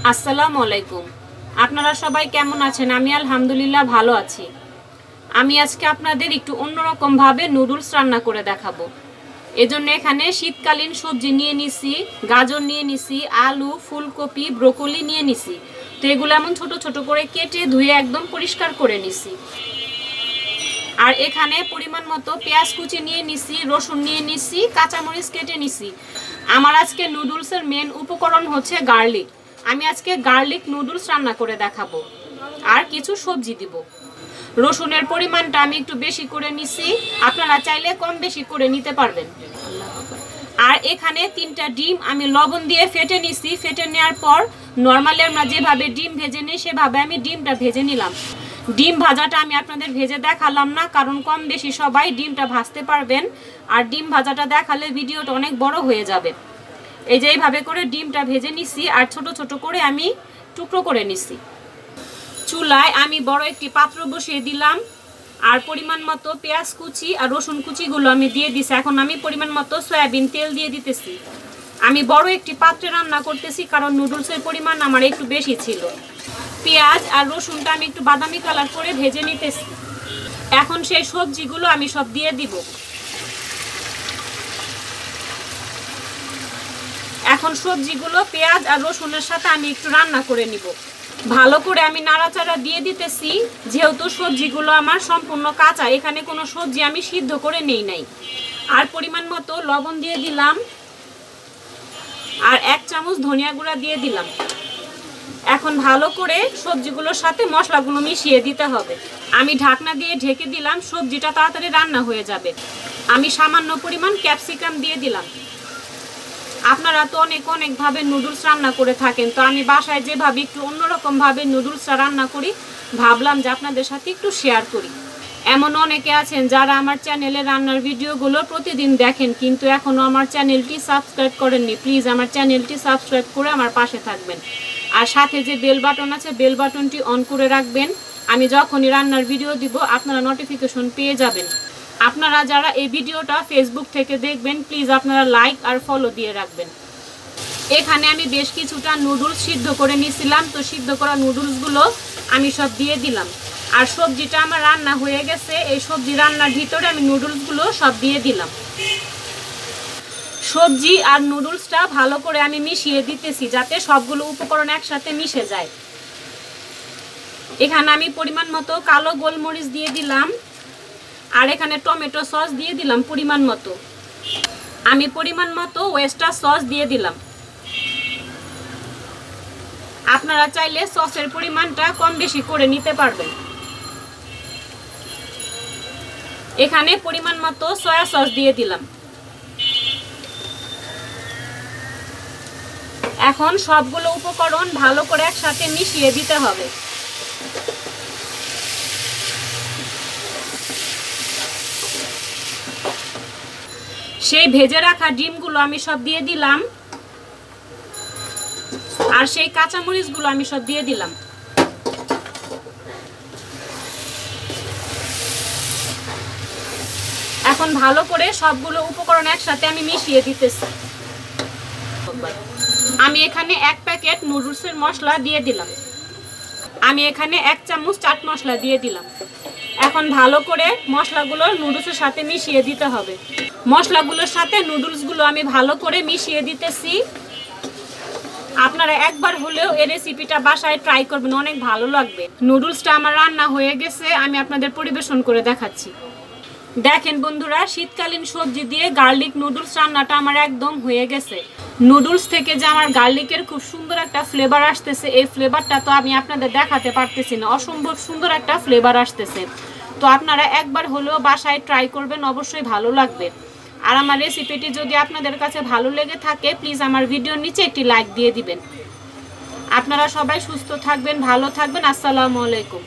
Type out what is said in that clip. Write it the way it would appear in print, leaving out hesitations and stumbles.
আসসালামু আলাইকুম। আপনারা সবাই কেমন আছেন? আমি আলহামদুলিল্লাহ ভালো আছি। আমি আজকে আপনাদের একটু অন্যরকম ভাবে নুডলস রান্না করে দেখাবো। এজন্য এখানে শীতকালীন সবজি নিয়ে নিছি, গাজর নিয়ে নিছি, আলু, ফুলকপি, ব্রোকলি নিয়ে নিছি। তো এগুলো এমন ছোট ছোট করে কেটে ধুয়ে একদম পরিষ্কার করে নিছি। আর এখানে পরিমাণ মতো পেঁয়াজ কুচি নিয়ে নিছি, রসুন নিয়ে নিছি, কাঁচামরিচ কেটে নিছি। আমার আজকে নুডলসের মেন উপকরণ হচ্ছে গার্লিক। আমি আজকে গার্লিক নুডলস রান্না করে দেখাবো আর কিছু সবজি দিব। রসুনের পরিমাণটা আমি একটু বেশি করে নিছি, আপনারা চাইলে কম বেশি করে নিতে পারবেন। আর এখানে 3টা ডিম আমি লবণ দিয়ে ফেটে নিছি। ফেটে নেওয়ার পর নর্মালি আমরা যেভাবে ডিম ভেজে নিই সেভাবে আমি ডিমটা ভেজে নিলাম। ডিম ভাজাটা আমি আপনাদের ভেজে দেখালাম না, কারণ কম বেশি সবাই ডিমটা ভাজতে পারবেন, আর ডিম ভাজাটা দেখালে ভিডিওটা অনেক বড় হয়ে যাবে। এই যে এইভাবে করে ডিমটা ভেজে নিছি আর ছোট ছোট করে আমি টুকরো করে নিছি। চুলায় আমি বড় একটি পাত্র বসিয়ে দিলাম আর পরিমাণ মতো পেঁয়াজ কুচি আর রসুন কুচিগুলো আমি দিয়ে দিছি। এখন আমি পরিমাণ মতো সয়াবিন তেল দিয়ে দিতেছি। আমি বড় একটি পাত্রে রান্না করতেছি কারণ নুডলসের পরিমাণ আমার একটু বেশি ছিল। পেঁয়াজ আর রসুনটা আমি একটু বাদামি কালার করে ভেজে নিতেছি। এখন সেই সবজিগুলো আমি সব দিয়ে দিব। এখন সবজিগুলো পেঁয়াজ আর রসুনের সাথে আমি একটু রান্না করে নিব। ভালো করে আমি নাড়াচাড়া দিয়ে দিতেছি, যেহেতু সবজিগুলো আমার সম্পূর্ণ কাঁচা, এখানে কোনো সবজি আমি সিদ্ধ করে নেই নাই। আর পরিমাণ মতো লবণ দিয়ে দিলাম আর 1 চামচ ধনিয়া গুঁড়া দিয়ে দিলাম। এখন ভালো করে সবজিগুলোর সাথে মশলাগুলো মিশিয়ে দিতে হবে। আমি ঢাকনা দিয়ে ঢেকে দিলাম, সবজিটা তাড়াতাড়ি রান্না হয়ে যাবে। আমি সামান্য পরিমাণ ক্যাপসিকাম দিয়ে দিলাম। আপনারা তো অনেকভাবে নুডলস রান্না করে থাকেন, তো আমি বাসায় যেভাবে একটু অন্যরকমভাবে নুডলসটা রান্না করি ভাবলাম যে আপনাদের সাথে একটু শেয়ার করি। এমন অনেকে আছেন যারা আমার চ্যানেলে রান্নার ভিডিওগুলো প্রতিদিন দেখেন কিন্তু এখনও আমার চ্যানেলটি সাবস্ক্রাইব করেননি। প্লিজ আমার চ্যানেলটি সাবস্ক্রাইব করে আমার পাশে থাকবেন, আর সাথে যে বেল বাটন আছে বেল বাটনটি অন করে রাখবেন। আমি যখনই রান্নার ভিডিও দিব আপনারা নোটিফিকেশন পেয়ে যাবেন। আপনারা যারা এই ভিডিওটা ফেসবুক থেকে দেখবেন প্লিজ আপনারা লাইক আর ফলো দিয়ে রাখবেন। এখানে আমি বেশ কিছুটা নুডলস সিদ্ধ করে নিয়েছিলাম, তো সিদ্ধ করা নুডলসগুলো আমি সব দিয়ে দিলাম। আর সবজিটা আমার রান্না হয়ে গেছে, এই সবজি রান্নার ভিতরে আমি নুডলসগুলো সব দিয়ে দিলাম। সবজি আর নুডলসটা ভালো করে আমি মিশিয়ে দিতেছি যাতে সবগুলো উপকরণ একসাথে মিশে যায়। এখানে আমি পরিমাণ মতো কালো গোলমরিচ দিয়ে দিলাম আর এখানে টমেটো সস দিয়ে দিলাম পরিমাণ মতো। আমি পরিমাণ মতো ওয়েস্টার সস দিয়ে দিলাম। আপনারা চাইলে সসের পরিমাণটা কম বেশি করে নিতে পারবেন। এখানে পরিমাণ মতো সয়া সস দিয়ে দিলাম। এখন সবগুলো উপকরণ ভালো করে একসাথে মিশিয়ে দিতে হবে। সেই ভেজে রাখা ডিমগুলো আমি সব দিয়ে দিলাম আর সেই কাঁচামরিচগুলো আমি সব দিয়ে দিলাম। এখন ভালো করে সবগুলো উপকরণ একসাথে আমি মিশিয়ে দিতেছি। আমি এখানে 1 প্যাকেট নুডলসের মশলা দিয়ে দিলাম। আমি এখানে 1 চামচ চাট মশলা দিয়ে দিলাম। এখন ভালো করে মশলাগুলো নুডলসের সাথে মিশিয়ে দিতে হবে। মশলাগুলোর সাথে নুডলসগুলো আমি ভালো করে মিশিয়ে দিতেছি। আপনারা একবার হলেও এই রেসিপিটা বাসায় ট্রাই করবেন, অনেক ভালো লাগবে। নুডলসটা আমার রান্না হয়ে গেছে, আমি আপনাদের পরিবেশন করে দেখাচ্ছি। দেখেন বন্ধুরা, শীতকালীন সবজি দিয়ে গার্লিক নুডলস রান্নাটা আমার একদম হয়ে গেছে। নুডলস থেকে যে আমার গার্লিকের খুব সুন্দর একটা ফ্লেভার আসতেছে, এই ফ্লেভারটা তো আমি আপনাদের দেখাতে পারতেছি না, অসম্ভব সুন্দর একটা ফ্লেভার আসতেছে। তো আপনারা একবার হলেও বাসায় ট্রাই করবেন, অবশ্যই ভালো লাগবে। আর আমার রেসিপিটি যদি আপনাদের কাছে ভালো লেগে থাকে প্লিজ আমার ভিডিওর নিচে একটি লাইক দিয়ে দিবেন। আপনারা সবাই সুস্থ থাকবেন, ভালো থাকবেন। আসসালামু আলাইকুম।